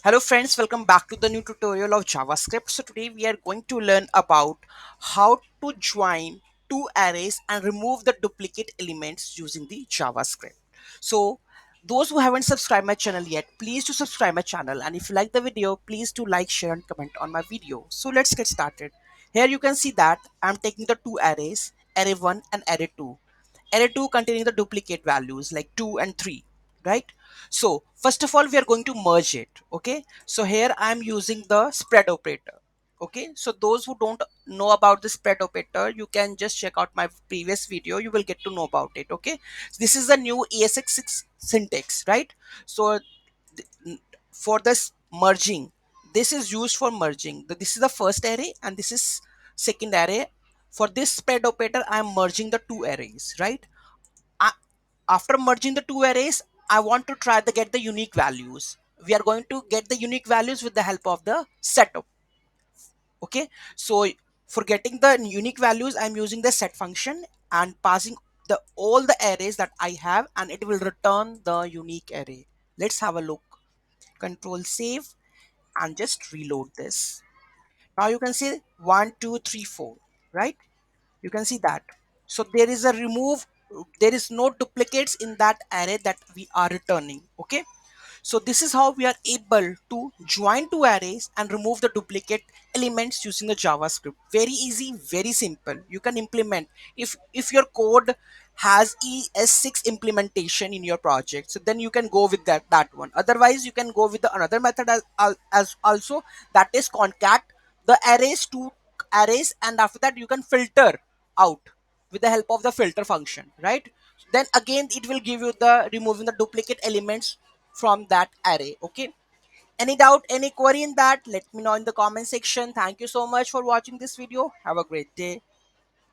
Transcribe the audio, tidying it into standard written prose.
Hello friends, welcome back to the new tutorial of JavaScript. So today we are going to learn about how to join two arrays and remove the duplicate elements using the JavaScript. So those who haven't subscribed my channel yet, please to subscribe my channel, and if you like the video, please to like, share and comment on my video. So let's get started. Here you can see that I'm taking the two arrays, array 1 and array 2. Array 2 containing the duplicate values like 2 and 3, right? So first of all we are going to merge it. Okay, so here I am using the spread operator. Okay, so those who don't know about the spread operator, you can just check out my previous video, you will get to know about it. Okay, this is the new ESX6 syntax, right? So for this merging, this is used for merging. This is the first array and this is second array. For this spread operator I am merging the two arrays, right? I, After merging the two arrays, I want to try to get the unique values. We are going to get the unique values with the help of the setup. Okay, so for getting the unique values, I'm using the set function and passing the all the arrays that I have, and it will return the unique array. Let's have a look. Control save and just reload this. Now you can see 1 2 3 4, right? You can see that. So there is a remove, there is no duplicates in that array that we are returning. Okay, so this is how we are able to join two arrays and remove the duplicate elements using the JavaScript. Very easy, very simple. You can implement if your code has ES6 implementation in your project, so then you can go with that one. Otherwise, you can go with the another method as also, that is concat the arrays to arrays, and after that you can filter out with the help of the filter function, right? Then again it will give you the removing the duplicate elements from that array. Okay, any doubt, any query in that, let me know in the comment section. Thank you so much for watching this video. Have a great day.